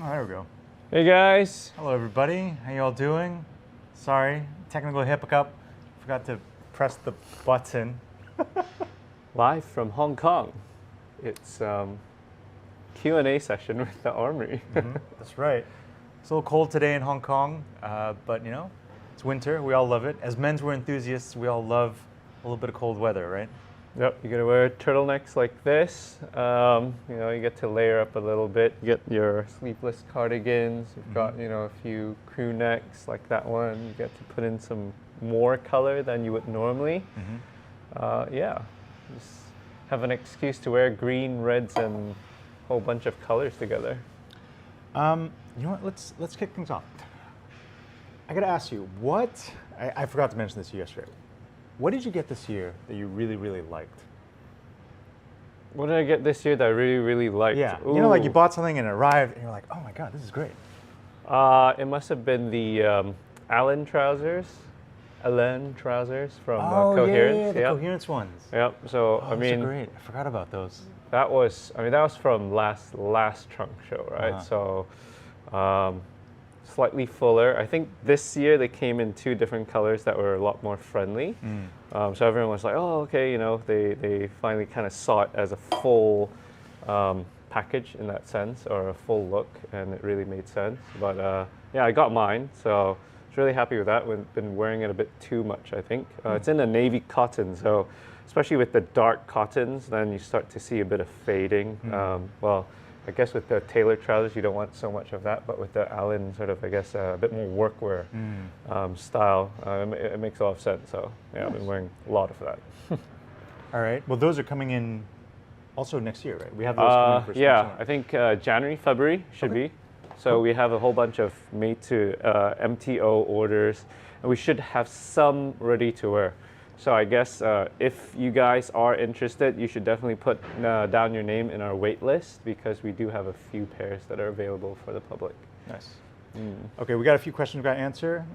Oh, there we go. Hey guys. Hello everybody, how you all doing? Sorry, technical hiccup. Forgot to press the button. Live from Hong Kong. It's Q&A session with the Armory. That's right. It's a little cold today in Hong Kong, but you know, it's winter, we all love it. As menswear enthusiasts, we all love a little bit of cold weather, right? Yep, you're gonna wear turtlenecks like this. You know, you get to layer up a little bit. You get your sleeveless cardigans. You've got, you know, a few crew necks like that one. You get to put in some more color than you would normally. Yeah, just have an excuse to wear green, reds, and a whole bunch of colors together. You know what? Let's kick things off. I gotta ask you, I forgot to mention this yesterday. What did you get this year that you really, really liked? What did I get this year that I really, really liked? Yeah, Ooh. you know, like you bought something and it arrived, and you're like, oh my god, this is great. It must have been the Allen trousers from Coherence. The Coherence ones. Yep. So Oh, I mean, so great. I forgot about those. that was from last trunk show, right? So slightly fuller. I think this year they came in two different colors that were a lot more friendly. So everyone was like, oh, okay, you know, they finally kind of saw it as a full package in that sense, or a full look, and it really made sense. But yeah, I got mine, so I was really happy with that. We've been wearing it a bit too much, I think. It's in a navy cotton, so especially with the dark cottons, then you start to see a bit of fading. Well, I guess with the tailored trousers, you don't want so much of that, but with the Allen sort of, I guess, a bit more workwear style, it makes a lot of sense. So yeah, I've been wearing a lot of that. All right. Well, those are coming in also next year, right? We have those coming for yeah, spring. I think January, February should be. So we have a whole bunch of made to MTO orders, and we should have some ready to wear. So I guess if you guys are interested, you should definitely put down your name in our wait list, because we do have a few pairs that are available for the public. Nice. Okay, we got a few questions we got to answer.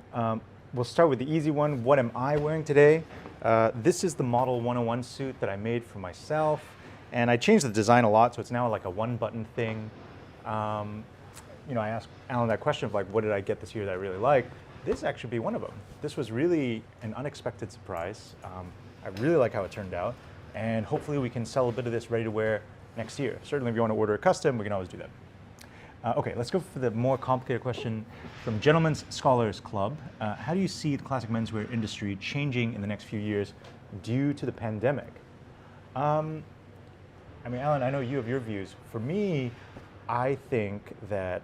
We'll start with the easy one. What am I wearing today? This is the Model 101 suit that I made for myself, and I changed the design a lot, so it's now like a one-button thing. You know, I asked Alan that question of like, what did I get this year that I really like? This actually be one of them. This was really an unexpected surprise. I really like how it turned out, and hopefully we can sell a bit of this ready to wear next year. Certainly if you want to order a custom, we can always do that. Okay, let's go for the more complicated question from Gentlemen's Scholars Club. How do you see the classic menswear industry changing in the next few years due to the pandemic? I mean, Alan, I know you have your views. For me, I think that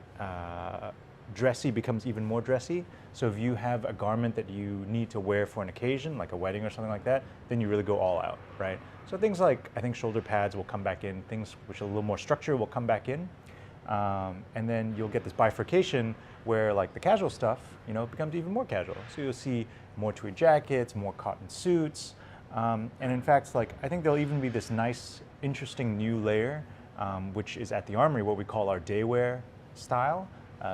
dressy becomes even more dressy. So if you have a garment that you need to wear for an occasion, like a wedding or something like that, then you really go all out, right? So things like, I think shoulder pads will come back in, things which are a little more structure will come back in. And then you'll get this bifurcation where like the casual stuff, you know, becomes even more casual. So you'll see more tweed jackets, more cotton suits. And in fact, like, I think there'll even be this nice, interesting new layer, which is at the Armory, what we call our daywear style.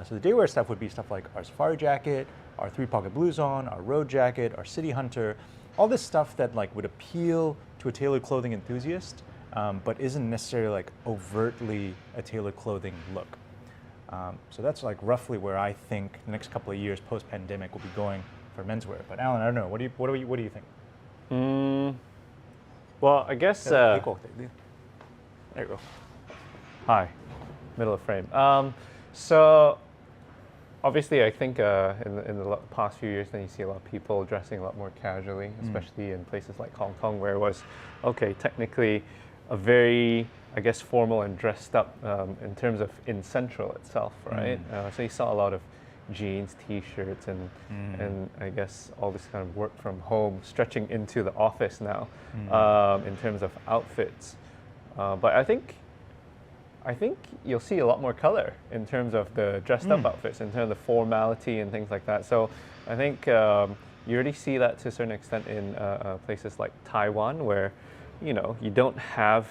So the daywear stuff would be stuff like our safari jacket, our three-pocket blouson, our road jacket, our city hunter, all this stuff that like would appeal to a tailored clothing enthusiast, but isn't necessarily like overtly a tailored clothing look. So that's like roughly where I think the next couple of years post-pandemic will be going for menswear. But Alan, I don't know. What do you think? Well, I guess. There you go. Hi, middle of frame. So obviously, I think in the past few years, then you see a lot of people dressing a lot more casually, especially in places like Hong Kong, where it was, okay, technically a very, I guess, formal and dressed up in terms of in Central itself, right? So you saw a lot of jeans, t-shirts, and I guess all this kind of work from home stretching into the office now in terms of outfits. But I think you'll see a lot more color in terms of the dressed up outfits, in terms of formality and things like that. So I think you already see that to a certain extent in places like Taiwan, where, you know, you don't have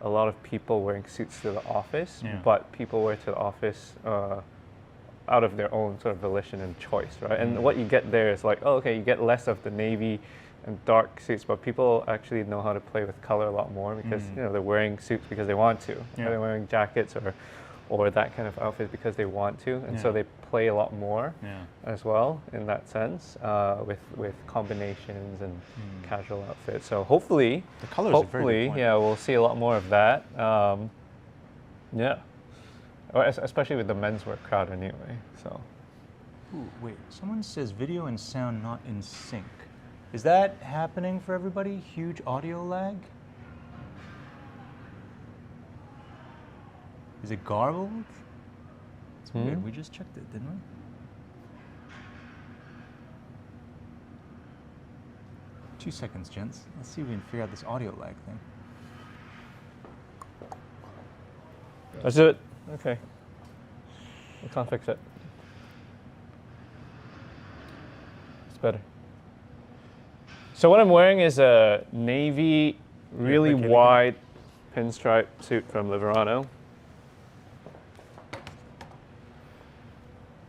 a lot of people wearing suits to the office, but people wear to the office out of their own sort of volition and choice, right? And what you get there is like, oh, okay, you get less of the navy and dark suits, but people actually know how to play with color a lot more because you know, they're wearing suits because they want to. They're wearing jackets or that kind of outfit because they want to, and so Yeah. they play a lot more Yeah. as well in that sense with combinations and casual outfits. So hopefully, The color is a very good point. yeah, we'll see a lot more of that. Yeah, or especially with the menswear crowd anyway. So Ooh, wait, someone says video and sound not in sync. Is that happening for everybody? Huge audio lag? Is it garbled? It's weird. We just checked it, didn't we? Two seconds, gents. Let's see if we can figure out this audio lag thing. let's do it. Okay, we can't fix it. It's better. So what I'm wearing is a navy, really okay, wide pinstripe suit from Liverano.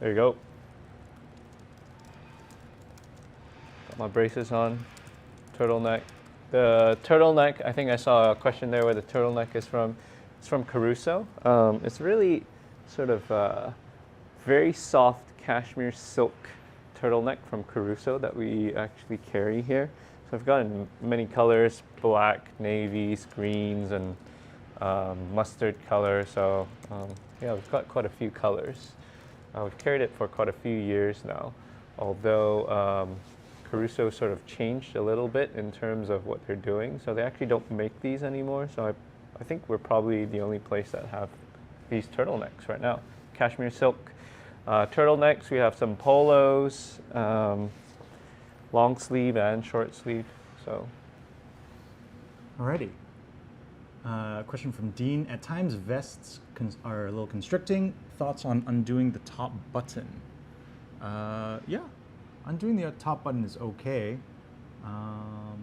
There you go. Got my braces on, turtleneck. The turtleneck, I think I saw a question there where the turtleneck is from. It's from Caruso. It's really sort of very soft cashmere silk turtleneck from Caruso that we actually carry here. So I've got in many colors, black, navies, greens, and mustard color. So yeah, we've got quite a few colors. We've carried it for quite a few years now, although Caruso sort of changed a little bit in terms of what they're doing. So they actually don't make these anymore. So I think we're probably the only place that have these turtlenecks right now. Cashmere silk turtlenecks. We have some polos, long sleeve and short sleeve. So Alrighty. Question from Dean. At times, vests are a little constricting. Thoughts on undoing the top button? Yeah, undoing the top button is okay. I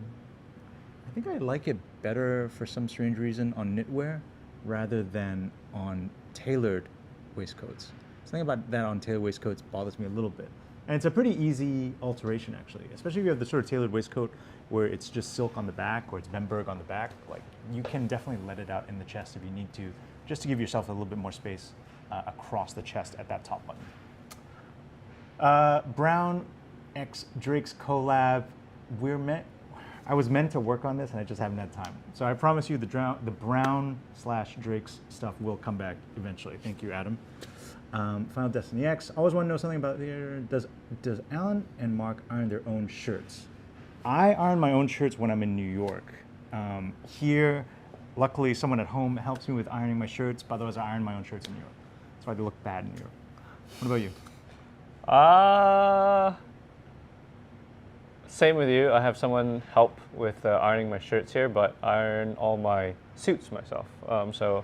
think I like it better for some strange reason on knitwear rather than on tailored waistcoats. Something about that on tailored waistcoats bothers me a little bit. And it's a pretty easy alteration, actually, especially if you have the sort of tailored waistcoat where it's just silk on the back or it's Bemberg on the back. Like, you can definitely let it out in the chest if you need to, just to give yourself a little bit more space across the chest at that top button. Brown X Drake's collab. I was meant to work on this and I just haven't had time. So I promise you the Brown / Drake's stuff will come back eventually. Thank you, Adam. Final Destiny X. Always want to know something about here. Does Alan and Mark iron their own shirts? I iron my own shirts when I'm in New York. Here, luckily, someone at home helps me with ironing my shirts. But otherwise, I iron my own shirts in New York. That's why they look bad in New York. What about you? Same with you. I have someone help with ironing my shirts here, but I iron all my suits myself. So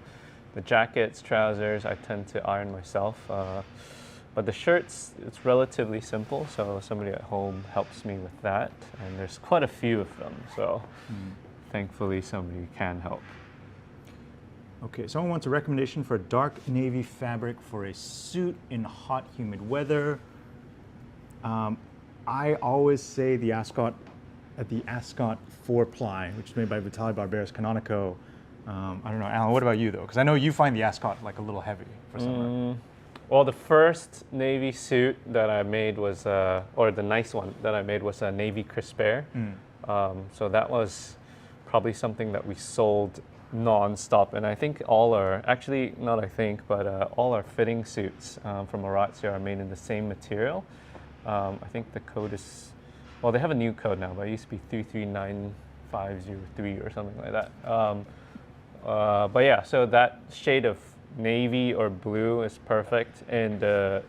the jackets, trousers, I tend to iron myself. But the shirts, it's relatively simple, so somebody at home helps me with that. And there's quite a few of them, so thankfully somebody can help. Okay, someone wants a recommendation for a dark navy fabric for a suit in hot, humid weather. I always say the Ascot 4-ply, which is made by Vitaly Barberis Canonico. I don't know, Alan, what about you though? Because I know you find the Ascot like a little heavy for summer. Well, the first navy suit that I made was, or the nice one that I made was a navy crisper. So that was probably something that we sold non-stop. And I think all our, actually not I think, but all our fitting suits from Orazio are made in the same material. I think the code is, well, they have a new code now, but it used to be 339503 or something like that. But yeah, so that shade of navy or blue is perfect in the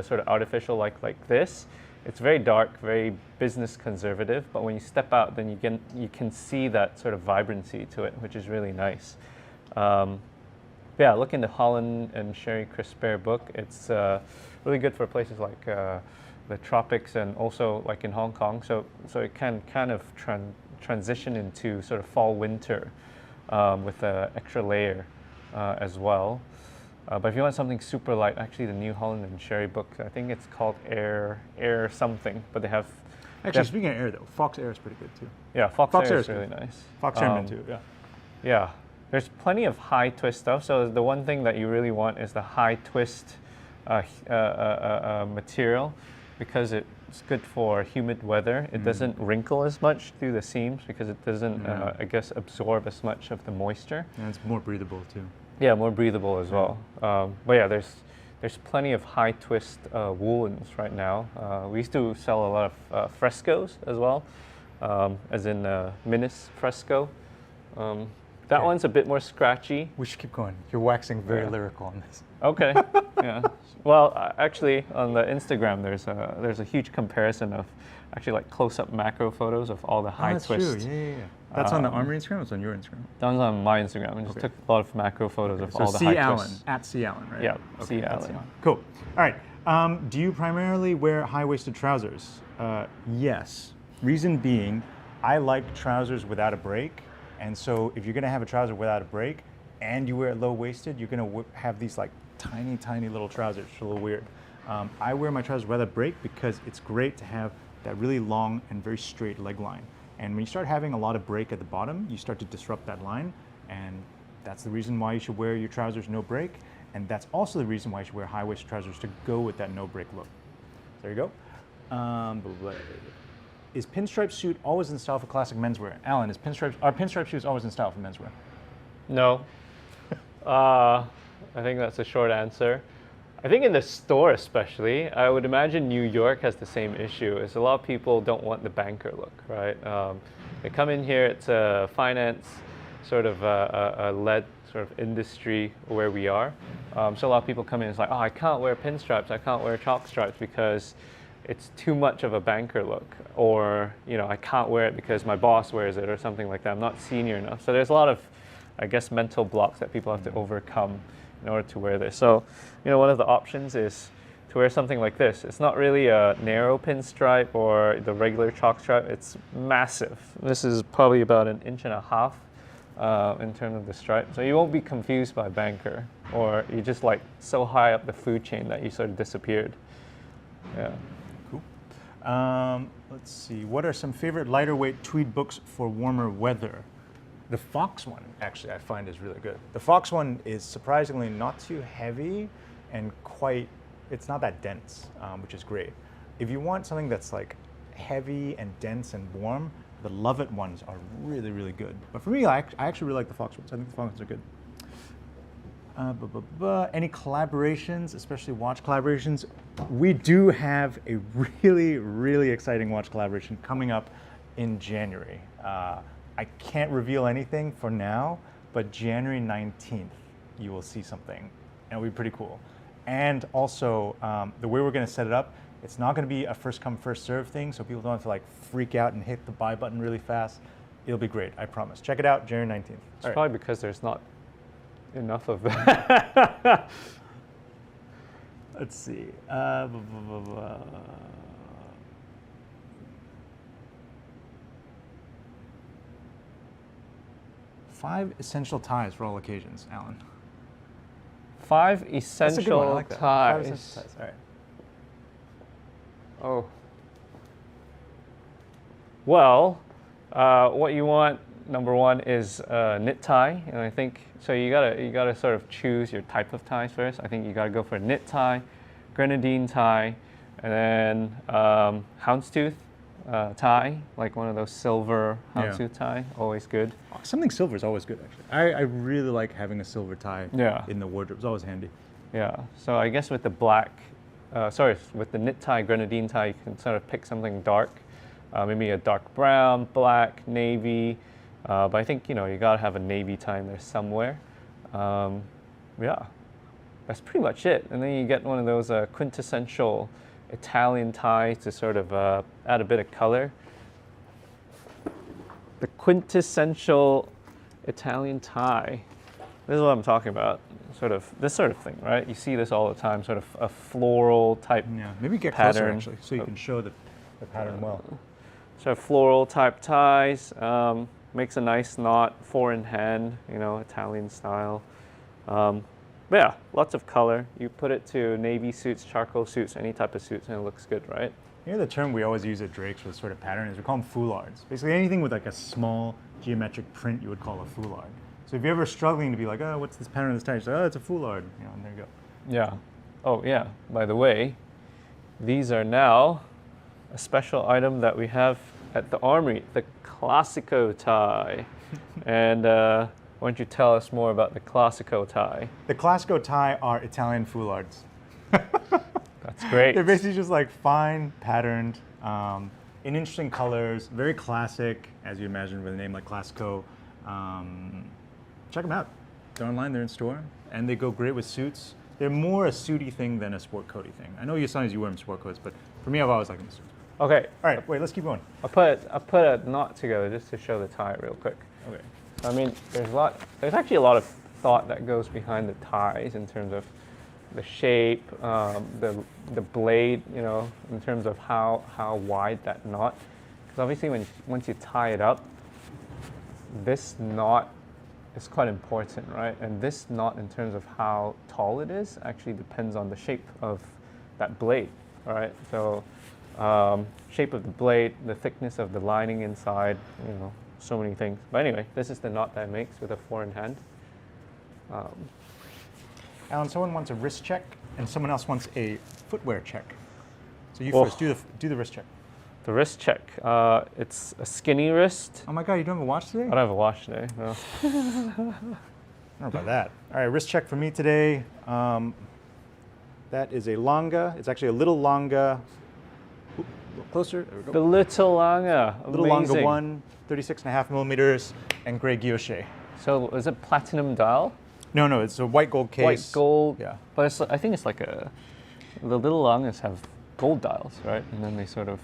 sort of artificial like this. It's very dark, very business conservative, but when you step out, then you can see that sort of vibrancy to it, which is really nice. Yeah, look in the Holland and Sherry Crisper book. It's really good for places like the tropics and also like in Hong Kong. So it can kind of transition into sort of fall winter with an extra layer as well. But if you want something super light, actually the New Holland and Sherry book, I think it's called Air something, but they have... Actually, speaking of Air though, Fox Air is pretty good too. Yeah, Fox Air is really nice. Fox Airman too, yeah. Yeah, There's plenty of high twist stuff. So the one thing that you really want is the high twist material, because it's good for humid weather. It doesn't wrinkle as much through the seams because it doesn't, I guess, absorb as much of the moisture. And it's more breathable too. Yeah, more breathable as well. But yeah, there's plenty of high twist woolens right now. We used to sell a lot of frescoes as well, as in Minis fresco. That Okay. one's a bit more scratchy. We should keep going. You're waxing very lyrical on this. Okay. Yeah. Well, actually, on the Instagram, there's a huge comparison of actually like close-up macro photos of all the high that's twist. true. Yeah. That's on the Armory Instagram. Or it's on your Instagram. That was on my Instagram. I just took a lot of macro photos of all the C. high Allen twists. at C. Allen, right? Yeah, Okay, C. at Allen. Cool. All right. Do you primarily wear high-waisted trousers? Yes. Reason being, I like trousers without a break, and so if you're gonna have a trouser without a break and you wear it low-waisted, you're gonna have these like tiny, tiny little trousers, which are a little weird. I wear my trousers without a break because it's great to have that really long and very straight leg line. And when you start having a lot of break at the bottom, you start to disrupt that line, and that's the reason why you should wear your trousers no break, and that's also the reason why you should wear high-waisted trousers to go with that no break look. There you go. Is pinstripe suit always in style for classic menswear? Alan, are pinstripe shoes always in style for menswear? No. I think that's a short answer. I think in the store especially, I would imagine New York has the same issue. Is a lot of people don't want the banker look, right? They come in here, it's a finance sort of a led sort of industry where we are. So a lot of people come in and it's like, oh, I can't wear pinstripes, I can't wear chalk stripes because it's too much of a banker look, or I can't wear it because my boss wears it or something like that. I'm not senior enough. So there's a lot of, I guess, mental blocks that people have to overcome in order to wear this. So, one of the options is to wear something like this. It's not really a narrow pinstripe or the regular chalk stripe. It's massive. This is probably about 1.5 inches in terms of the stripe. So you won't be confused by banker, or you're just like so high up the food chain that you sort of disappeared. Yeah. Cool. Let's see. What are some favorite lighter weight tweed books for warmer weather? The Fox one, actually, I find is really good. The Fox one is surprisingly not too heavy and it's not that dense, which is great. If you want something that's like heavy and dense and warm, the Love It ones are really, really good. But for me, I actually really like the Fox ones. I think the Fox ones are good. Any collaborations, especially watch collaborations? We do have a really, really exciting watch collaboration coming up in January. I can't reveal anything for now, but January 19th, you will see something, and it'll be pretty cool. And also, the way we're gonna set it up, it's not gonna be a first come, first serve thing, so people don't have to like freak out and hit the buy button really fast. It'll be great, I promise. Check it out, January 19th. It's probably because there's not enough of that. Let's see. 5 essential ties for all occasions, Alan. 5 That's a good one. I essential like that. 5 ties. essential ties. All right. Oh. Well, what you want, number one, is a knit tie, and I think so. You gotta sort of choose your type of ties first. I think you gotta go for a knit tie, grenadine tie, and then houndstooth tie, like one of those silver houndstooth tie. Always good. Something silver is always good, actually. I really like having a silver tie in the wardrobe. It's always handy. Yeah. So I guess with the with the knit tie, grenadine tie, you can sort of pick something dark, maybe a dark brown, black, navy. But I think you gotta have a navy tie in there somewhere. Yeah, that's pretty much it. And then you get one of those quintessential Italian ties to sort of add a bit of color. The quintessential Italian tie. This is what I'm talking about. This sort of thing, right? You see this all the time, sort of a floral type maybe get pattern. closer, actually, so you can show the pattern well. So floral type ties, makes a nice knot, 4 in hand, Italian style. But yeah, lots of color. You put it to navy suits, charcoal suits, any type of suits, and it looks good, right? The term we always use at Drake's for this sort of pattern is we call them foulards. Basically anything with like a small geometric print you would call a foulard. So if you're ever struggling to be like, oh, what's this pattern on this tie? You say, oh, it's a foulard. You know, and there you go. Yeah. Oh, yeah. By the way, these are now a special item that we have at the Armory, the Classico tie. And why don't you tell us more about the Classico tie? The Classico tie are Italian foulards. That's great. They're basically just like fine patterned, in interesting colors, very classic, as you imagine with a name like Classico. Check them out. They're online, they're in store, and they go great with suits. They're more a suity thing than a sport coaty thing. I know you sometimes you wear them sport coats, but for me, I've always liked them suits. Okay. All right, wait, let's keep going. I'll put a knot together just to show the tie real quick. Okay. I mean, there's actually a lot of thought that goes behind the ties in terms of the shape, the blade, you know, in terms of how wide that knot. Because obviously, once you tie it up, this knot is quite important, right? And this knot, in terms of how tall it is, actually depends on the shape of that blade, right? So, shape of the blade, the thickness of the lining inside, you know, so many things. But anyway, this is the knot that it makes with a 4-in-hand. Alan, someone wants a wrist check, and someone else wants a footwear check. So you Oh. first, do the wrist check. The wrist check, it's a skinny wrist. Oh my God, you don't have a watch today? I don't have a watch today, no. I don't know about that. All right, wrist check for me today. That is a longa. It's actually a little longa. Oop, a little closer. There we go. The little longa, Little longa amazing. 1, 36.5 millimeters, and gray guilloche. So is it platinum dial? No, it's a white gold case. White gold. Yeah. But I think it's like the little longas have gold dials, right? And then they sort of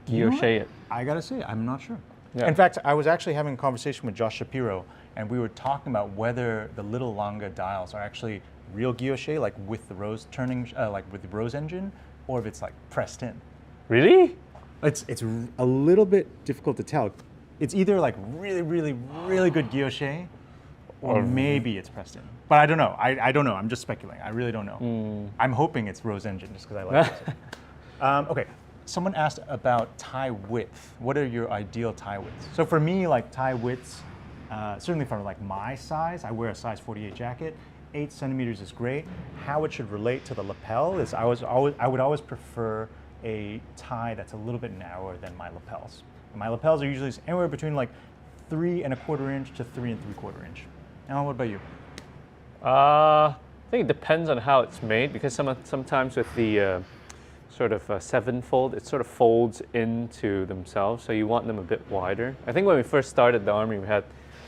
You know what? guilloche it. I gotta say, I'm not sure. Yeah. In fact, I was actually having a conversation with Josh Shapiro, and we were talking about whether the little longa dials are actually real guilloche, like with the rose turning, like with the rose engine, or if it's like pressed in. Really? It's a little bit difficult to tell. It's either like really, really, really good guilloche, or maybe it's pressed in. But I don't know. I don't know. I'm just speculating. I really don't know. I'm hoping it's rose engine just because I like it. Okay. Someone asked about tie width. What are your ideal tie widths? So for me, like tie widths, certainly for like my size, I wear a size 48 jacket. 8 centimeters is great. How it should relate to the lapel is I would always prefer a tie that's a little bit narrower than my lapels. My lapels are usually anywhere between like 3 1/4 inch to 3 3/4 inch. Alan, what about you? I think it depends on how it's made, because sometimes with the sort of 7-fold, it sort of folds into themselves, so you want them a bit wider. I think when we first started the Army, we had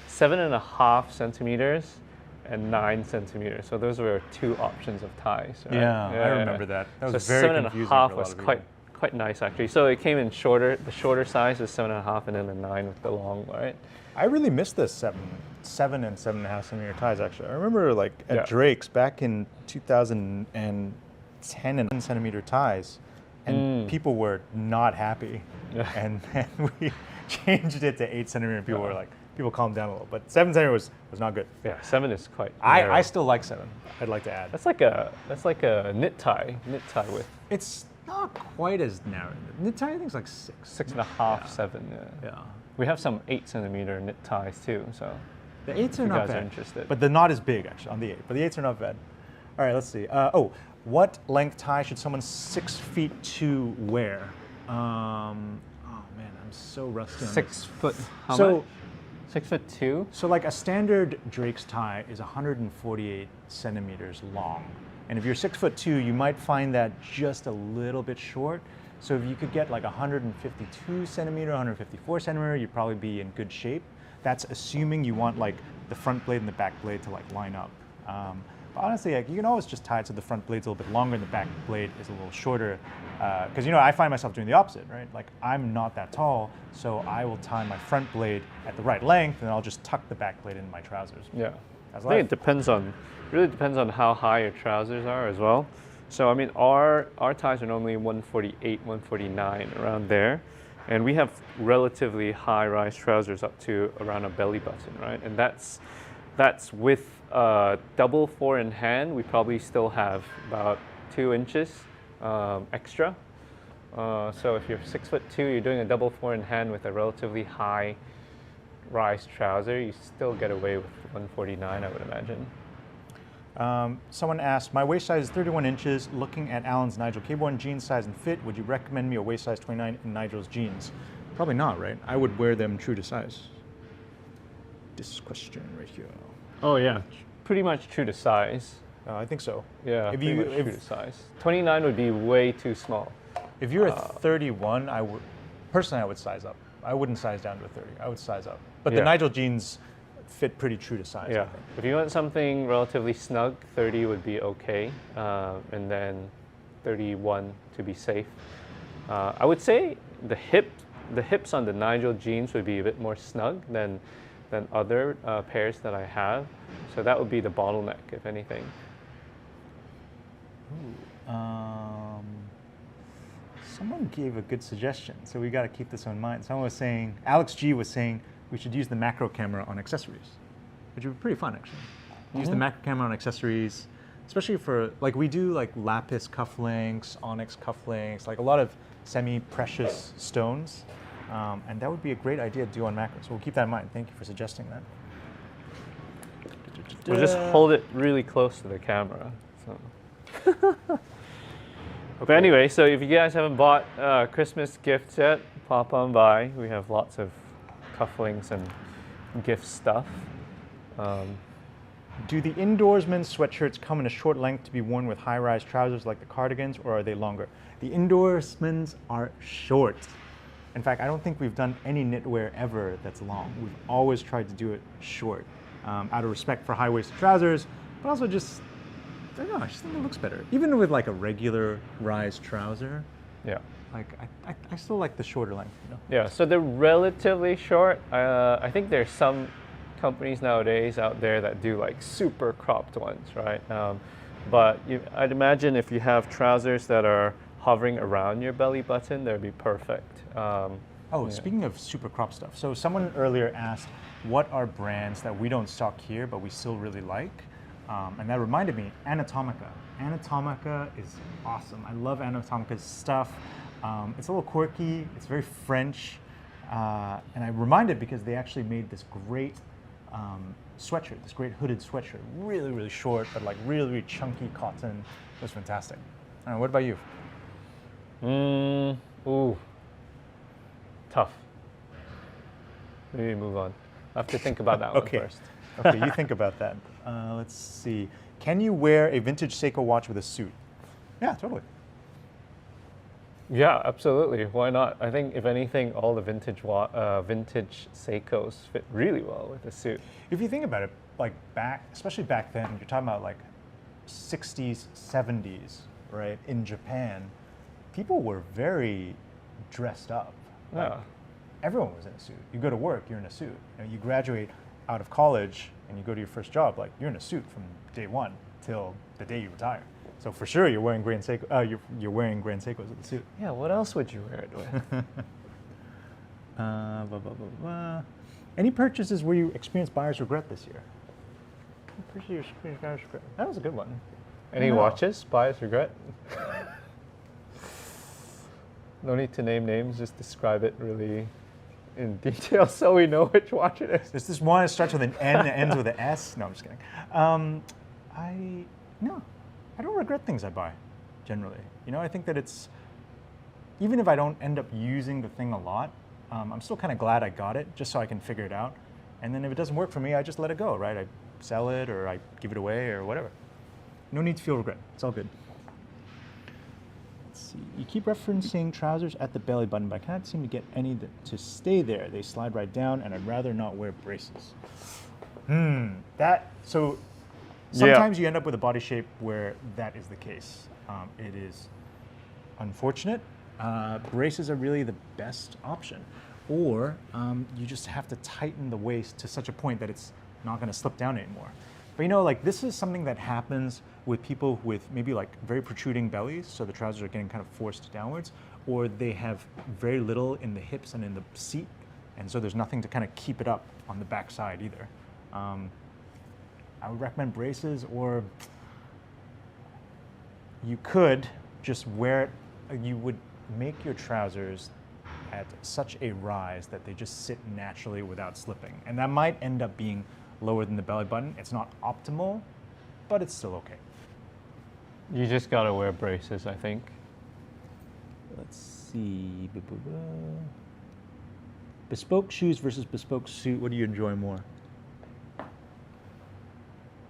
7.5 centimeters and 9 centimeters. So those were 2 options of ties. Right? Yeah, I remember that. That was so very confusing for a 7.5 lot was of people. quite nice actually. So it came in shorter. The shorter size was 7.5, and then the 9 with the long, right? I really missed the 7 and 7.5 centimeter ties actually. I remember like at Yeah. Drake's back in 2010 and centimeter ties, and people were not happy. Yeah. And then we changed it to 8 centimeter, and people were like, people calmed down a little. But 7 centimeter was not good. Yeah, 7 is quite narrow. I still like 7. I'd like to add. That's like a knit tie width. It's not quite as narrow. Knit tie I think is like 6. 6.5, 7. Yeah. Yeah. We have some 8 centimeter knit ties too. So The 8s are you not guys are bad. interested. But the knot is big actually on the 8. But the 8s are not bad. All right, let's see. What length tie should someone 6'2" wear? Oh man, I'm so rusty on 6 foot. How So- much? 6'2". So like a standard Drake's tie is 148 centimeters long. And if you're 6'2", you might find that just a little bit short. So if you could get like 152 centimeter, 154 centimeter, you'd probably be in good shape. That's assuming you want like the front blade and the back blade to like line up. But honestly, like, you can always just tie it so the front blade's a little bit longer and the back blade is a little shorter. Because I find myself doing the opposite, right? Like I'm not that tall, so I will tie my front blade at the right length, and I'll just tuck the back blade into my trousers. Yeah. That's I think life. it really depends on how high your trousers are as well. So I mean, our ties are normally 148, 149, around there. And we have relatively high-rise trousers up to around a belly button, right? And that's with double 4-in-hand. We probably still have about 2 inches extra. So if you're 6'2", you're doing a double 4-in-hand with a relatively high rise trouser, you still get away with 149, I would imagine. Someone asked, my waist size is 31 inches. Looking at Alan's Nigel K1 jean size and fit, would you recommend me a waist size 29 in Nigel's jeans? Probably not, right? I would wear them true to size. This question right here. Oh yeah, pretty much true to size. I think so. Yeah, pretty much true to size. 29 would be way too small. If you're a 31, personally I would size up. I wouldn't size down to a 30. I would size up. But the Nigel jeans fit pretty true to size. Yeah. I think. If you want something relatively snug, 30 would be okay, and then 31 to be safe. I would say the hips on the Nigel jeans would be a bit more snug than other pairs that I have. So that would be the bottleneck, if anything. Ooh, someone gave a good suggestion, so we got to keep this in mind. Someone was saying, Alex G was saying, we should use the macro camera on accessories, which would be pretty fun actually. Use the macro camera on accessories, especially for, like, we do like lapis cufflinks, onyx cufflinks, like a lot of semi-precious stones. And that would be a great idea to do on macro. So we'll keep that in mind. Thank you for suggesting that. We'll just hold it really close to the camera. So. But anyway, so if you guys haven't bought Christmas gifts yet, pop on by. We have lots of cufflinks and gift stuff. Do the indoors men's sweatshirts come in a short length to be worn with high-rise trousers like the cardigans, or are they longer? The indoors men's are short. In fact, I don't think we've done any knitwear ever that's long. We've always tried to do it short, out of respect for high-waisted trousers, but also just, I don't know, I just think it looks better. Even with like a regular rise trouser, Yeah. like I still like the shorter length, you know? Yeah, so they're relatively short. I think there's some companies nowadays out there that do like super cropped ones, right? But I'd imagine if you have trousers that are hovering around your belly button, they'd be perfect. Speaking of super crop stuff, so someone earlier asked, what are brands that we don't stock here but we still really like? And that reminded me, Anatomica. Anatomica is awesome. I love Anatomica's stuff. It's a little quirky, it's very French, and I'm reminded because they actually made this great sweatshirt, this great hooded sweatshirt, really, really short, but like really, really chunky cotton. It was fantastic. I don't know, what about you? Ooh, tough. Maybe move on. I have to think about that one first. Okay, you think about that. Let's see. Can you wear a vintage Seiko watch with a suit? Yeah, totally. Yeah, absolutely. Why not? I think if anything, all the vintage Seikos fit really well with a suit. If you think about it, like especially back then, you're talking about like 60s, 70s, right? In Japan, people were very dressed up. Like, everyone was in a suit. You go to work, you're in a suit. You know, you graduate out of college and you go to your first job, like you're in a suit from day one till the day you retire. So for sure, you're wearing Grand Seiko. You're wearing Grand Seikos with the suit. Yeah. What else would you wear it with? Any purchases where you experienced buyer's regret this year? That was a good one. Any watches? Buyer's regret? No need to name names. Just describe it really in detail so we know which watch it is. There's this one that starts with an N and ends with an S. No, I'm just kidding. I don't regret things I buy, generally. You know, I think that it's, even if I don't end up using the thing a lot, I'm still kind of glad I got it, just so I can figure it out. And then if it doesn't work for me, I just let it go, right? I sell it or I give it away or whatever. No need to feel regret. It's all good. Let's see. You keep referencing trousers at the belly button, but I can't seem to get any to stay there. They slide right down, and I'd rather not wear braces. Sometimes you end up with a body shape where that is the case. It is unfortunate. Braces are really the best option. Or you just have to tighten the waist to such a point that it's not going to slip down anymore. But you know, like this is something that happens with people with maybe like very protruding bellies, so the trousers are getting kind of forced downwards, or they have very little in the hips and in the seat, and so there's nothing to kind of keep it up on the back side either. I would recommend braces, or you could just wear it. You would make your trousers at such a rise that they just sit naturally without slipping. And that might end up being lower than the belly button. It's not optimal, but it's still okay. You just gotta wear braces, I think. Let's see. Bespoke shoes versus bespoke suit. What do you enjoy more?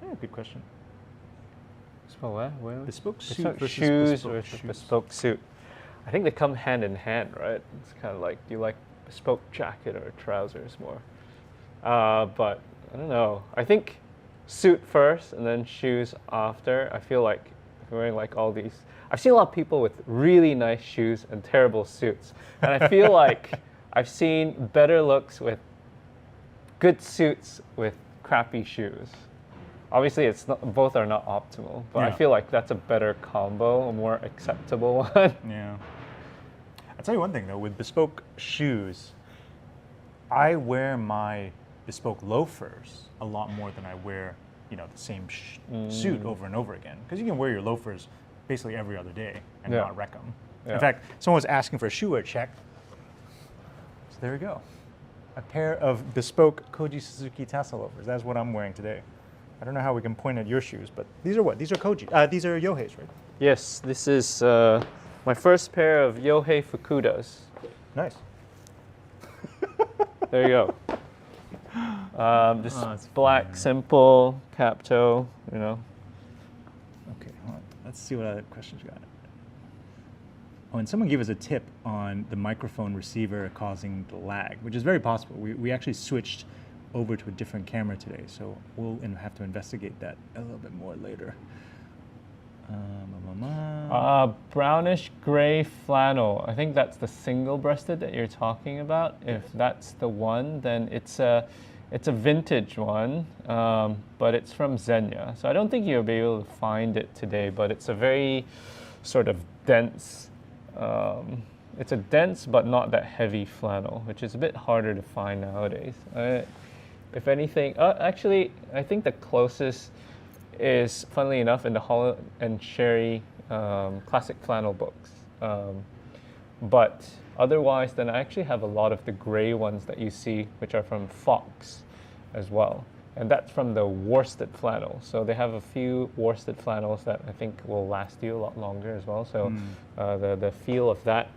Yeah, good question. So what? Bespoke suit Bespoke versus shoes bespoke versus shoes. bespoke suit. I think they come hand in hand, right? It's kind of like, do you like bespoke jacket or trousers more? But I don't know. I think suit first and then shoes after. I feel like if you're wearing like all these, I've seen a lot of people with really nice shoes and terrible suits. And I feel like I've seen better looks with good suits with crappy shoes. Obviously, it's not, both are not optimal, but I Yeah. feel like that's a better combo, a more acceptable one. Yeah. I'll tell you one thing though, with bespoke shoes, I wear my bespoke loafers a lot more than I wear, you know, the same suit over and over again. Because you can wear your loafers basically every other day and Yeah. not wreck them. Yeah. In fact, someone was asking for a shoe wear check. So there we go. A pair of bespoke Koji Suzuki tassel loafers. That's what I'm wearing today. I don't know how we can point at your shoes, but these are what? These are Koji. These are Yohei's, right? Yes, this is my first pair of Yohei Fukudas. Nice. There you go. Just that's black, simple, cap toe, you know. Okay, hold on. Let's see what other questions we got. Oh, and someone gave us a tip on the microphone receiver causing the lag, which is very possible. We actually switched over to a different camera today, so we'll have to investigate that a little bit more later. Brownish gray flannel. I think that's the single-breasted that you're talking about. If that's the one, then it's a vintage one, but it's from Xenia. So I don't think you'll be able to find it today, but it's a very sort of dense, it's a dense but not that heavy flannel, which is a bit harder to find nowadays. If anything, actually, I think the closest is, funnily enough, in the Holland and Sherry classic flannel books. But otherwise, then I actually have a lot of the gray ones that you see, which are from Fox as well. And that's from the worsted flannel. So they have a few worsted flannels that I think will last you a lot longer as well. So the feel of that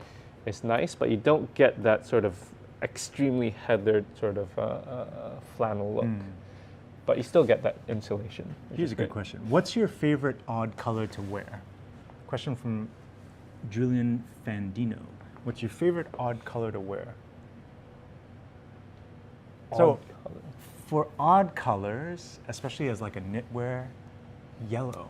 is nice, but you don't get that sort of extremely heathered sort of flannel look. But you still get that insulation. Here's a good question. What's your favorite odd color to wear? Question from Julian Fandino. What's your favorite odd color to wear? So, for odd colors, especially as like a knitwear, yellow.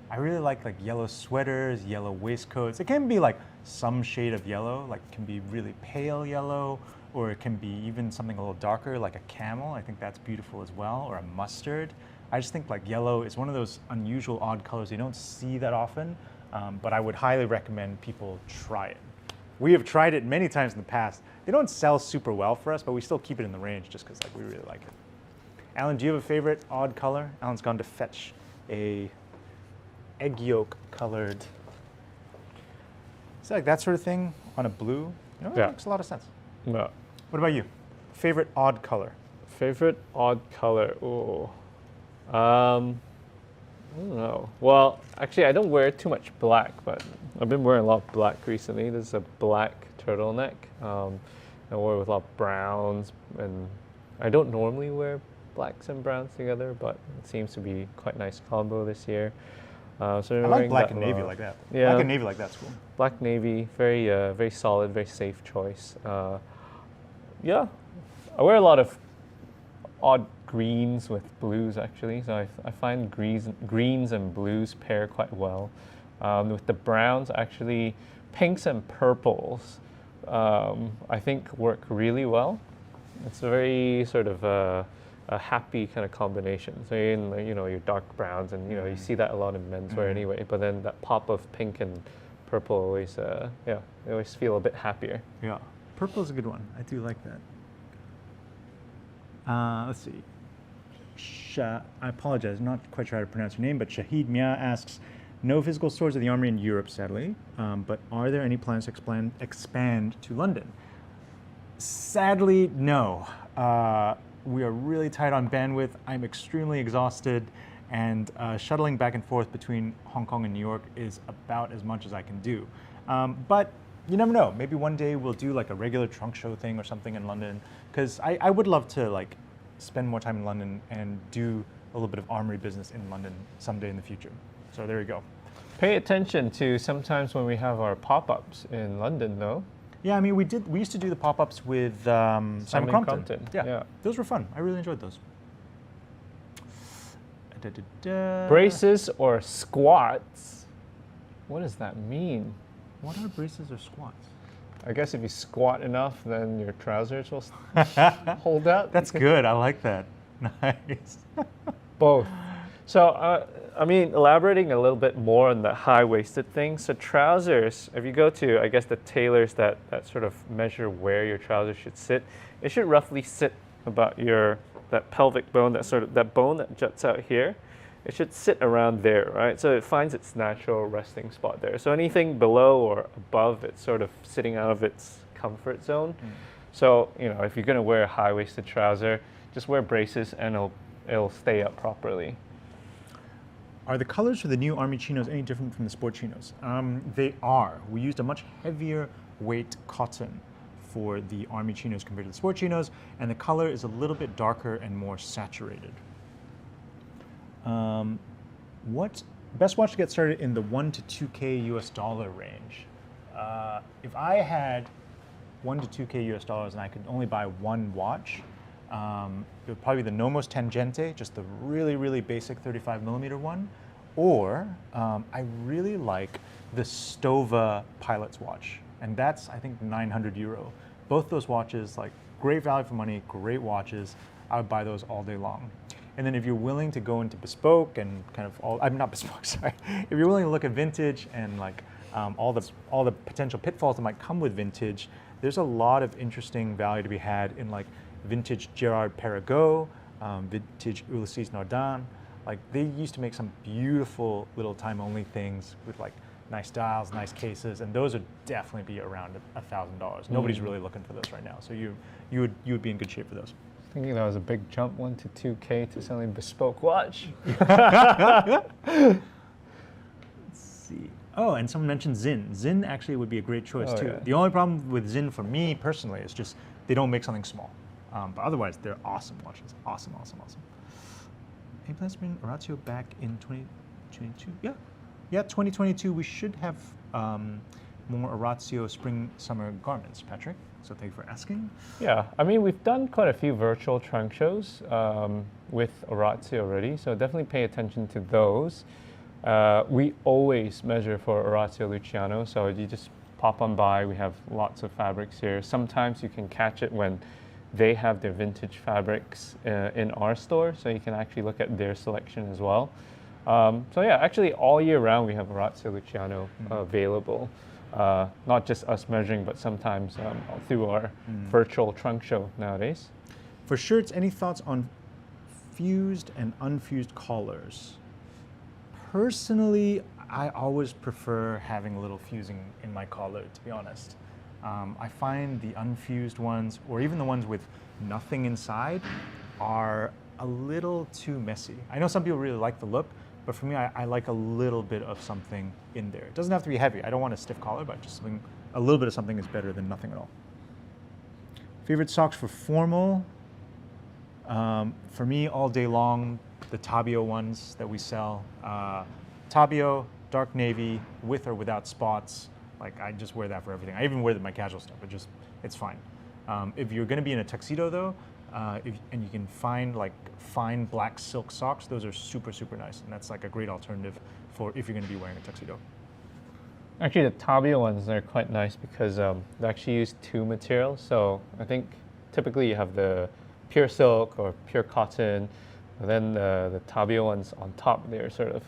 I really like yellow sweaters, yellow waistcoats. It can be like some shade of yellow, like it can be really pale yellow, or it can be even something a little darker, like a camel. I think that's beautiful as well, or a mustard. I just think like yellow is one of those unusual odd colors you don't see that often, but I would highly recommend people try it. We have tried it many times in the past. They don't sell super well for us, but we still keep it in the range just because we really like it. Alan, do you have a favorite odd color? Alan's gone to fetch a egg yolk colored. Is it like that sort of thing on a blue? You know, Yeah. It makes a lot of sense. No. What about you? Favorite odd color? Favorite odd color? Ooh. I don't know. Well, actually, I don't wear too much black, but I've been wearing a lot of black recently. This is a black turtleneck. I wore with a lot of browns, and I don't normally wear blacks and browns together, but it seems to be quite a nice combo this year. So I like black and navy like that. Yeah. Black and navy like that's cool. Black navy, very very solid, very safe choice. Yeah, I wear a lot of odd greens with blues actually. So I find greens and blues pair quite well. With the browns, actually, pinks and purples, I think work really well. It's a very sort of a happy kind of combination. So in your dark browns, and you see that a lot in menswear anyway. But then that pop of pink and purple always, they always feel a bit happier. Yeah, purple is a good one. I do like that. Let's see. I apologize, I'm not quite sure how to pronounce your name, but Shahid Mia asks, No physical stores of the Army in Europe, sadly, but are there any plans to expand to London? Sadly, no. We are really tight on bandwidth. I'm extremely exhausted, and shuttling back and forth between Hong Kong and New York is about as much as I can do. But you never know. Maybe one day we'll do like a regular trunk show thing or something in London, because I would love to like spend more time in London and do a little bit of armory business in London someday in the future. So there you go. Pay attention to sometimes when we have our pop-ups in London, though. Yeah, I mean, we used to do the pop-ups with Simon Crompton. Yeah. Those were fun. I really enjoyed those. Braces or squats? What does that mean? What are braces or squats? I guess if you squat enough, then your trousers will hold up. That's good. I like that. Nice. Both. So, I mean, elaborating a little bit more on the high-waisted thing. So trousers, if you go to, I guess, the tailors that sort of measure where your trousers should sit, it should roughly sit about that pelvic bone, that bone that juts out here. It should sit around there, right? So it finds its natural resting spot there. So anything below or above, it's sort of sitting out of its comfort zone. So, you know, if you're going to wear a high-waisted trouser, just wear braces and it'll stay up properly. Are the colors for the new Army chinos any different from the sport chinos? They are. We used a much heavier weight cotton for the Army chinos compared to the sport chinos, and the color is a little bit darker and more saturated. What best watch to get started in the 1 to 2K US dollar range? If I had 1 to 2K US dollars and I could only buy one watch, it would probably be the Nomos Tangente, just the really, really basic 35 millimeter one, or I really like the Stova Pilot's watch, and that's, I think, 900 euro. Both those watches, like, great value for money, great watches. I would buy those all day long. And then if you're willing to go into bespoke and kind of I'm not bespoke, sorry. If you're willing to look at vintage and like all the potential pitfalls that might come with vintage, there's a lot of interesting value to be had in like vintage Gerard Perregaux, vintage Ulysses Nardin. Like they used to make some beautiful little time-only things with like nice dials, nice cases, and those would definitely be around $1,000. Nobody's really looking for those right now, so you would be in good shape for those. Thinking that was a big jump, 1 to 2K to selling bespoke watch. Let's see. Oh, and someone mentioned Zinn. Zinn actually would be a great choice too. Yeah. The only problem with Zinn for me personally is just they don't make something small. But otherwise, they're awesome watches. Awesome, awesome, awesome. Any plans to bring Orazio back in 2022? Yeah, 2022. We should have more Orazio spring-summer garments, Patrick. So thank you for asking. Yeah, I mean, we've done quite a few virtual trunk shows with Orazio already, so definitely pay attention to those. We always measure for Orazio Luciano, so you just pop on by. We have lots of fabrics here. Sometimes you can catch it when they have their vintage fabrics in our store, so you can actually look at their selection as well. So yeah, actually all year round we have Orazio Luciano available. Not just us measuring, but sometimes through our virtual trunk show nowadays. For shirts, any thoughts on fused and unfused collars? Personally, I always prefer having a little fusing in my collar, to be honest. I find the unfused ones, or even the ones with nothing inside, are a little too messy. I know some people really like the look, but for me, I like a little bit of something in there. It doesn't have to be heavy. I don't want a stiff collar, but just something, a little bit of something is better than nothing at all. Favorite socks for formal? For me, all day long, the Tabio ones that we sell. Tabio, dark navy, with or without spots. Like, I just wear that for everything. I even wear my casual stuff, it's fine. If you're gonna be in a tuxedo though, and you can find like fine black silk socks, those are super, super nice. And that's like a great alternative for if you're gonna be wearing a tuxedo. Actually, the Tabio ones are quite nice because they actually use two materials. So I think typically you have the pure silk or pure cotton, and then the Tabio ones on top, they're sort of,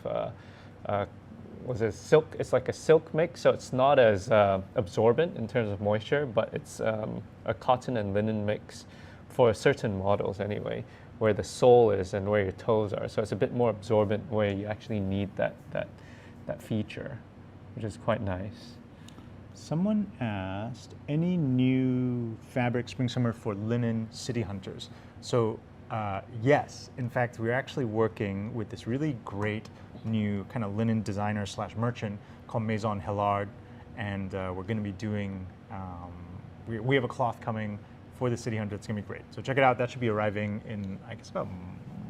was it silk? It's like a silk mix, so it's not as absorbent in terms of moisture, but it's a cotton and linen mix for certain models anyway, where the sole is and where your toes are. So it's a bit more absorbent, where you actually need that that feature, which is quite nice. Someone asked, any new fabric spring summer for linen city hunters? So yes, in fact, we're actually working with this really great new kind of linen designer slash merchant called Maison Hillard, and we're going to be doing, we have a cloth coming for the city hunter. It's going to be great. So check it out. That should be arriving in, I guess, about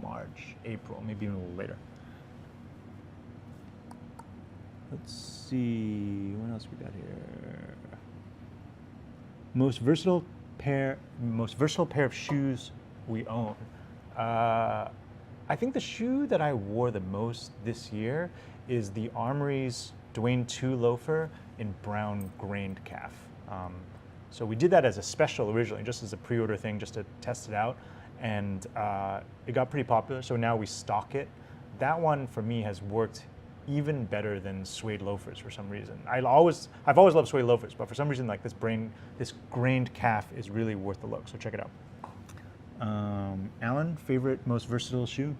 March, April, maybe even a little later. Let's see, what else we got here? Most versatile pair of shoes we own. I think the shoe that I wore the most this year is the Armory's Dwayne 2 loafer in brown grained calf. So we did that as a special originally, just as a pre-order thing, just to test it out, and it got pretty popular. So now we stock it. That one for me has worked even better than suede loafers for some reason. I've always loved suede loafers, but for some reason, like this grained calf is really worth the look. So check it out. Alan, favorite, most versatile shoe?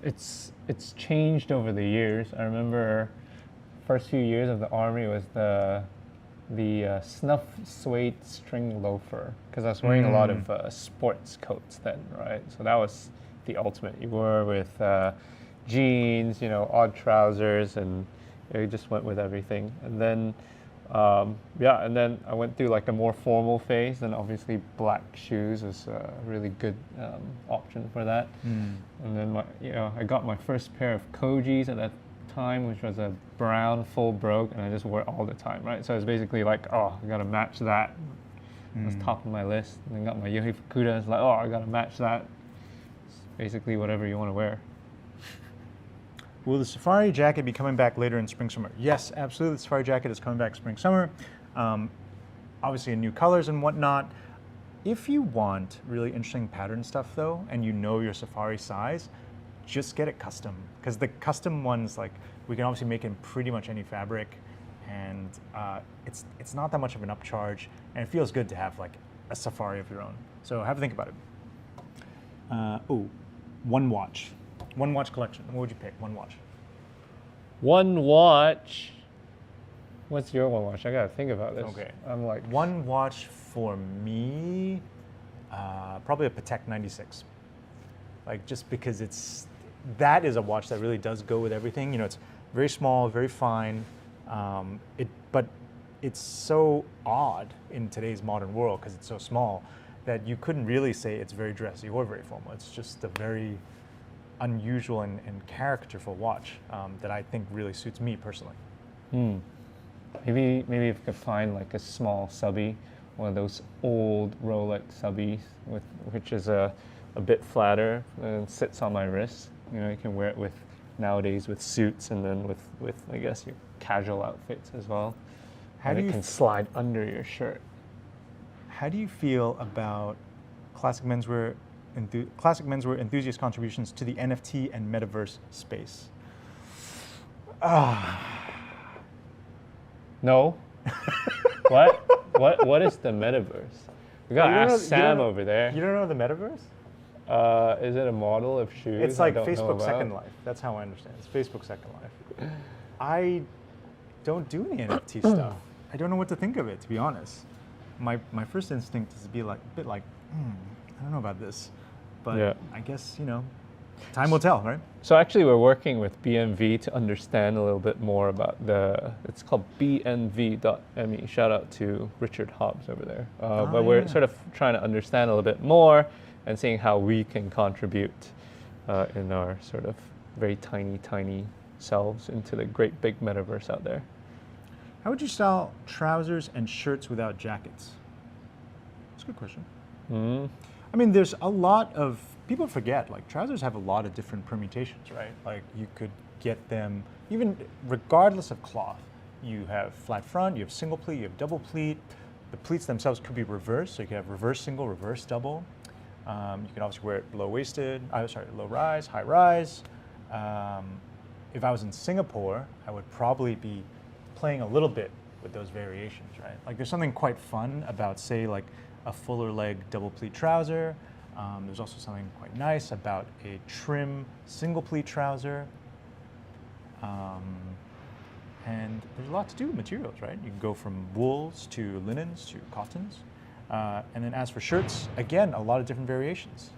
It's changed over the years. I remember first few years of the Armory was the snuff suede string loafer, because I was wearing a lot of sports coats then, right? So that was the ultimate. You wore with jeans, odd trousers, and it just went with everything. And then, and then I went through like a more formal phase, and obviously black shoes was a really good option for that. And then I got my first pair of Kojis at that time, which was a brown full brogue, and I just wore it all the time, right? So it's basically like, I gotta match that. That's top of my list. And then got my Yohei Fukuda. It's like, I gotta match that. It's basically whatever you want to wear. Will the safari jacket be coming back later in spring summer? Yes, absolutely. The safari jacket is coming back spring summer. Obviously in new colors and whatnot. If you want really interesting pattern stuff though, and you know your safari size, just get it custom. Because the custom ones, like, we can obviously make in pretty much any fabric, and it's not that much of an upcharge, and it feels good to have like a safari of your own. So have a think about it. One watch. One watch collection. What would you pick? One watch. One watch. What's your one watch? I gotta think about this. Okay. I'm like, one watch for me, probably a Patek 96. Like, just because that is a watch that really does go with everything. It's very small, very fine, but it's so odd in today's modern world because it's so small that you couldn't really say it's very dressy or very formal. It's just a very unusual and characterful watch that I think really suits me personally. Maybe if you could find like a small subby, one of those old Rolex subbies which is a bit flatter and sits on my wrist. You can wear it nowadays with suits, and then with I guess your casual outfits as well. And it can slide under your shirt. How do you feel about classic menswear enthusiast contributions to the NFT and metaverse space? No. What is the metaverse? We gotta ask Sam over there. You don't know the metaverse? Is it a model of shoes? It's like Facebook Second Life. That's how I understand it. It's Facebook Second Life. I don't do any NFT stuff. I don't know what to think of it, to be honest. My first instinct is to be like a bit like, I don't know about this. But yeah. I guess, time will tell, right? So actually we're working with BNV to understand a little bit more about it's called bnv.me. Shout out to Richard Hobbs over there. But we're sort of trying to understand a little bit more and seeing how we can contribute in our sort of very tiny selves into the great big metaverse out there. How would you style trousers and shirts without jackets? That's a good question. I mean, there's a lot of, people forget, like trousers have a lot of different permutations, right? Like you could get them, even regardless of cloth. You have flat front, you have single pleat, you have double pleat. The pleats themselves could be reversed, so you could have reverse single, reverse double. You can obviously wear it low rise, high rise. If I was in Singapore, I would probably be playing a little bit with those variations, right? Like there's something quite fun about, say, like a fuller leg double pleat trouser. There's also something quite nice about a trim single pleat trouser. And there's a lot to do with materials, right? You can go from wools to linens to cottons. And then as for shirts, again, a lot of different variations.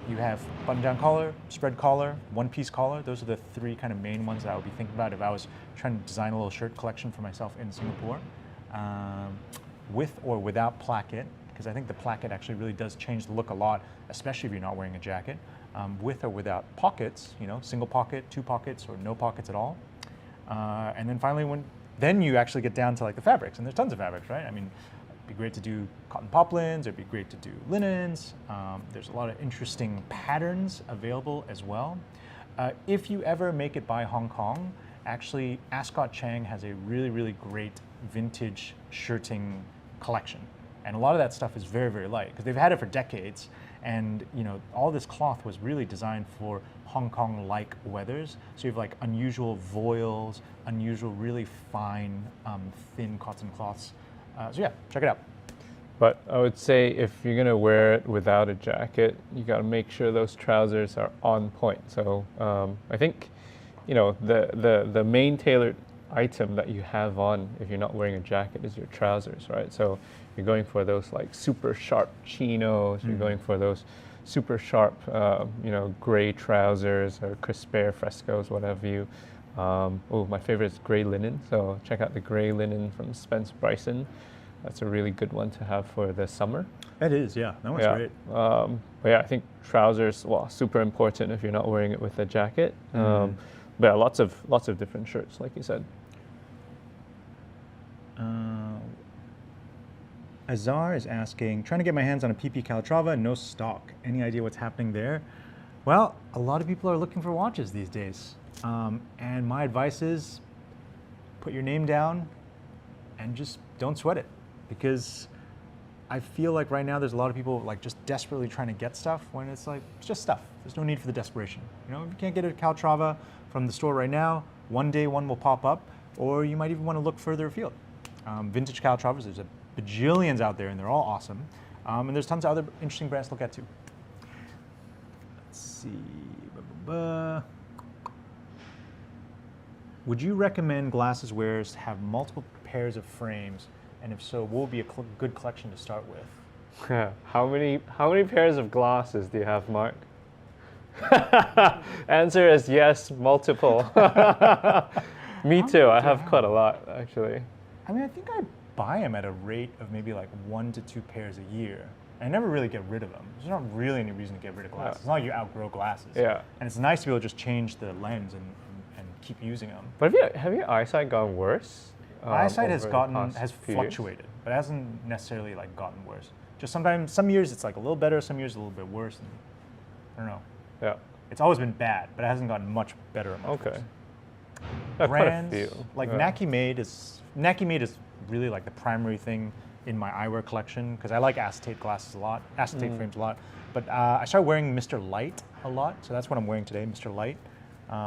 You have button-down collar, spread collar, one-piece collar. Those are the three kind of main ones that I would be thinking about if I was trying to design a little shirt collection for myself in Singapore. With or without placket, because I think the placket actually really does change the look a lot, especially if you're not wearing a jacket. With or without pockets, single pocket, two pockets, or no pockets at all. And then finally, then you actually get down to like the fabrics, and there's tons of fabrics, right? I mean, it'd be great to do cotton poplins, it'd be great to do linens. There's a lot of interesting patterns available as well. If you ever make it by Hong Kong, actually Ascot Chang has a really, really great vintage shirting collection. And a lot of that stuff is very, very light, because they've had it for decades. And all this cloth was really designed for Hong Kong-like weathers. So you have like unusual voiles, unusual really fine, thin cotton cloths. So yeah, check it out. But I would say if you're gonna wear it without a jacket, you gotta make sure those trousers are on point. So I think, the main tailored item that you have on if you're not wearing a jacket is your trousers, right? So you're going for those like super sharp chinos, you're going for those super sharp, gray trousers or Crispere frescoes, whatever you. My favorite is gray linen. So check out the gray linen from Spence Bryson. That's a really good one to have for the summer. That is, yeah, that one's great. But yeah, I think trousers, super important if you're not wearing it with a jacket. But yeah, lots of different shirts, like you said. Azar is asking, trying to get my hands on a PP Calatrava, no stock. Any idea what's happening there? Well, a lot of people are looking for watches these days. And my advice is put your name down and just don't sweat it. Because I feel like right now there's a lot of people like just desperately trying to get stuff when it's like, it's just stuff. There's no need for the desperation. If you can't get a Calatrava from the store right now, one day one will pop up, or you might even want to look further afield. Vintage Calatravas, there's a bajillions out there and they're all awesome. And there's tons of other interesting brands to look at too. Let's see. Would you recommend glasses wearers have multiple pairs of frames? And if so, what would be a good collection to start with? How many pairs of glasses do you have, Mark? Answer is yes, multiple. Me too. I have quite a lot, actually. I mean, I think I buy them at a rate of maybe like 1 to 2 pairs a year. And I never really get rid of them. There's not really any reason to get rid of glasses. It's not like you outgrow glasses. Yeah. And it's nice to be able to just change the lens and keep using them. But have your eyesight gotten worse? My eyesight has fluctuated, but it hasn't necessarily like gotten worse. Just sometimes, some years it's like a little better, some years a little bit worse. And I don't know. Yeah. It's always been bad, but it hasn't gotten much better. Okay. Brands like Naki Made is really like the primary thing in my eyewear collection because I like acetate glasses a lot, acetate frames a lot. But I started wearing Mr. Light a lot, so that's what I'm wearing today, Mr. Light.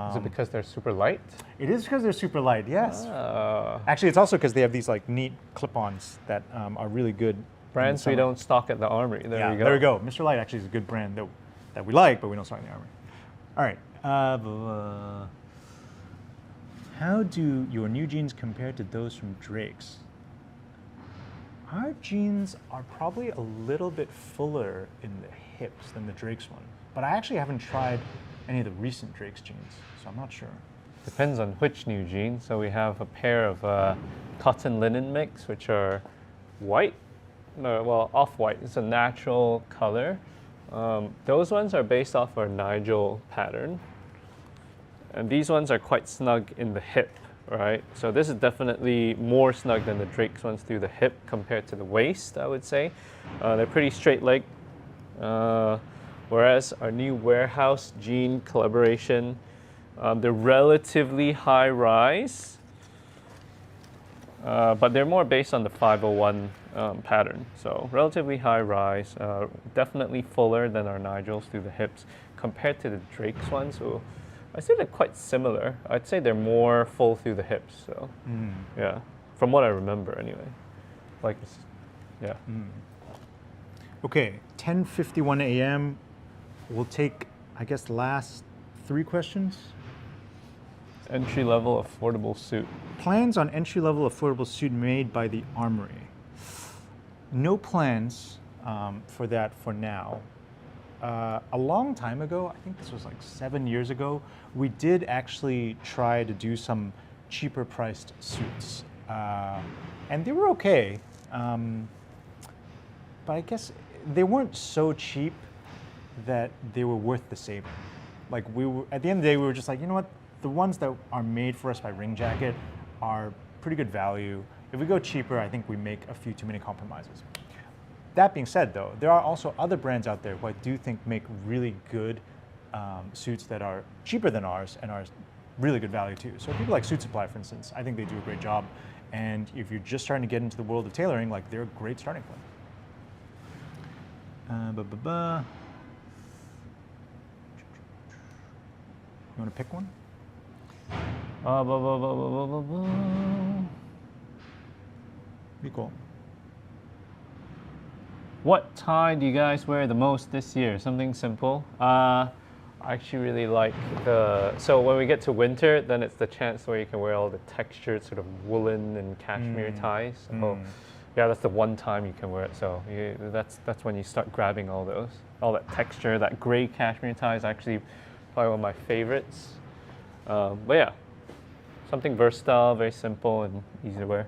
Is it because they're super light? It is because they're super light, yes. Actually, it's also because they have these like neat clip-ons that are really good. Brands we don't stock at the Armory. There we go. There we go. Mr. Light actually is a good brand that we like, but we don't stock in the Armory. All right. How do your new jeans compare to those from Drake's? Our jeans are probably a little bit fuller in the hips than the Drake's one, but I actually haven't tried any of the recent Drake's jeans, so I'm not sure. Depends on which new jeans. So we have a pair of cotton linen mix, which are white, off-white. It's a natural color. Those ones are based off our Nigel pattern. And these ones are quite snug in the hip, right? So this is definitely more snug than the Drake's ones through the hip compared to the waist, I would say. They're pretty straight leg. Whereas our new Warehouse jean collaboration, they're relatively high rise, but they're more based on the 501 pattern. So relatively high rise, definitely fuller than our Nigels through the hips compared to the Drake's ones. So I'd say they're quite similar. I'd say they're more full through the hips. So yeah, from what I remember anyway. Like, yeah. Okay, 10:51 a.m. We'll take, I guess, the last 3 questions. Entry-level affordable suit. Plans on entry-level affordable suit made by the Armory. No plans for that for now. A long time ago, I think this was like 7 years ago, we did actually try to do some cheaper priced suits. And they were okay. But I guess they weren't so cheap that they were worth the saving. Like at the end of the day, we were just like, you know what? The ones that are made for us by Ring Jacket are pretty good value. If we go cheaper, I think we make a few too many compromises. That being said, though, there are also other brands out there who I do think make really good suits that are cheaper than ours and are really good value too. So people like Suit Supply, for instance, I think they do a great job. And if you're just starting to get into the world of tailoring, like they're a great starting point. You want to pick one? Be cool. What tie do you guys wear the most this year? Something simple. I actually really like so when we get to winter, then it's the chance where you can wear all the textured sort of woolen and cashmere ties. So yeah, that's the one time you can wear it. So that's when you start grabbing all that texture. That gray cashmere tie is actually probably one of my favorites. But yeah, something versatile, very simple and easy to wear.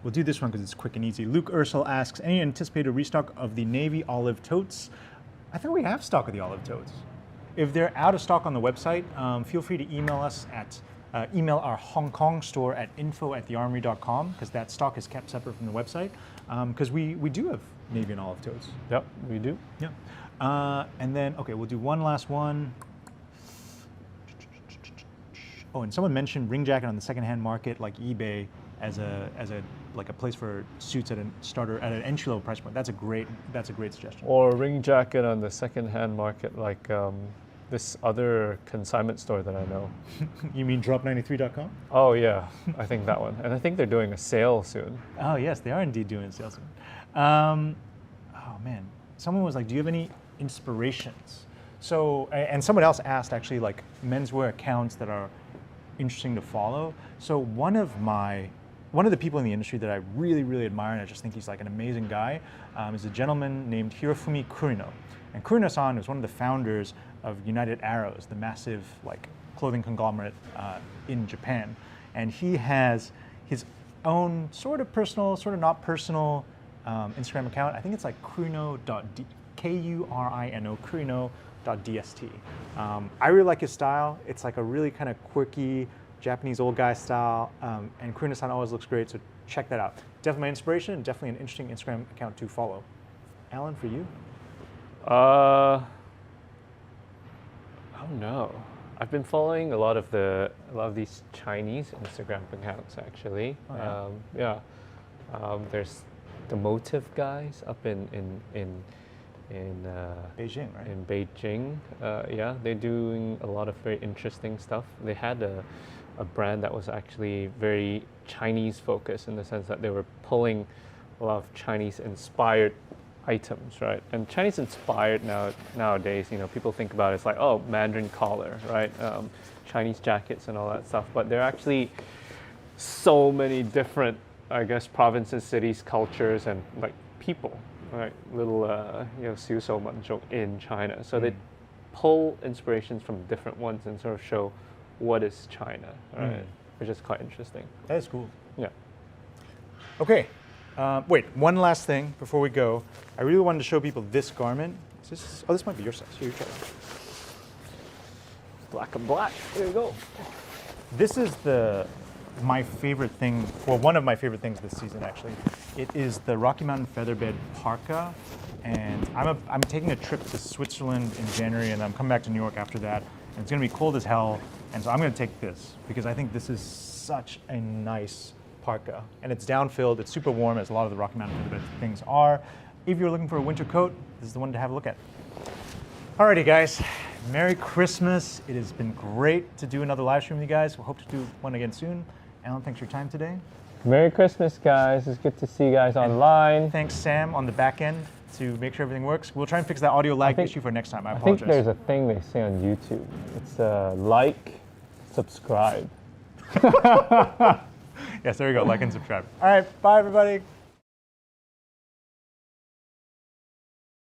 We'll do this one because it's quick and easy. Luke Ursel asks, any anticipated restock of the navy olive totes? I think we have stock of the olive totes. If they're out of stock on the website, feel free to email us at email our Hong Kong store at info@thearmory.com because that stock is kept separate from the website. Because we do have navy and olive totes. Yep, we do. Yeah. And then, okay, we'll do one last one. Oh, and someone mentioned Ring Jacket on the secondhand market, like eBay, as a place for suits at an entry level price point. That's a great suggestion. Or Ring Jacket on the secondhand market, like this other consignment store that I know. You mean drop93.com? Oh yeah, I think that one. And I think they're doing a sale soon. Oh yes, they are indeed doing a sale soon. Oh man, someone was like, "Do you have any inspirations?" So, and someone else asked actually, like menswear accounts that are interesting to follow. So one of the people in the industry that I really, really admire, and I just think he's like an amazing guy, is a gentleman named Hirofumi Kurino. And Kurino-san is one of the founders of United Arrows, the massive like clothing conglomerate in Japan. And he has his own sort of personal, sort of not personal Instagram account. I think it's like Kurino, Kurino.dst. I really like his style. It's like a really kind of quirky Japanese old guy style, and Kurino-san always looks great, so check that out. Definitely my inspiration, and definitely an interesting Instagram account to follow. Alan, for you? I don't know. I've been following a lot of these Chinese Instagram accounts actually. Oh, yeah. There's the Motive guys up in Beijing, right? In Beijing, yeah, they're doing a lot of very interesting stuff. They had a brand that was actually very Chinese focused in the sense that they were pulling a lot of Chinese inspired items, right? And Chinese inspired nowadays, you know, people think about it, it's like, oh, Mandarin collar, right? Chinese jackets and all that stuff. But there are actually so many different, I guess, provinces, cities, cultures, and like people, right? Little, Suzhou Manzhou in China. So they pull inspirations from different ones and sort of show what is China, right? Which is quite interesting. That is cool. Yeah. Okay. Wait, one last thing before we go. I really wanted to show people this garment. This might be your size. Here, you try it. Black and black. There you go. This is my favorite thing, well, one of my favorite things this season, actually. It is the Rocky Mountain Featherbed Parka, and I'm taking a trip to Switzerland in January, and I'm coming back to New York after that, and it's gonna be cold as hell, and so I'm gonna take this, because I think this is such a nice parka, and it's down-filled, it's super warm, as a lot of the Rocky Mountain Featherbed things are. If you're looking for a winter coat, this is the one to have a look at. Alrighty, guys. Merry Christmas. It has been great to do another live stream with you guys. We'll hope to do one again soon. Alan, thanks for your time today. Merry Christmas, guys. It's good to see you guys online. Thanks, Sam, on the back end. to make sure everything works. We'll try and fix that audio lag think- issue for next time. I I think apologize. there's a thing they say on YouTube. It's like, subscribe. Yes, there you go. Like and subscribe. All right, bye everybody.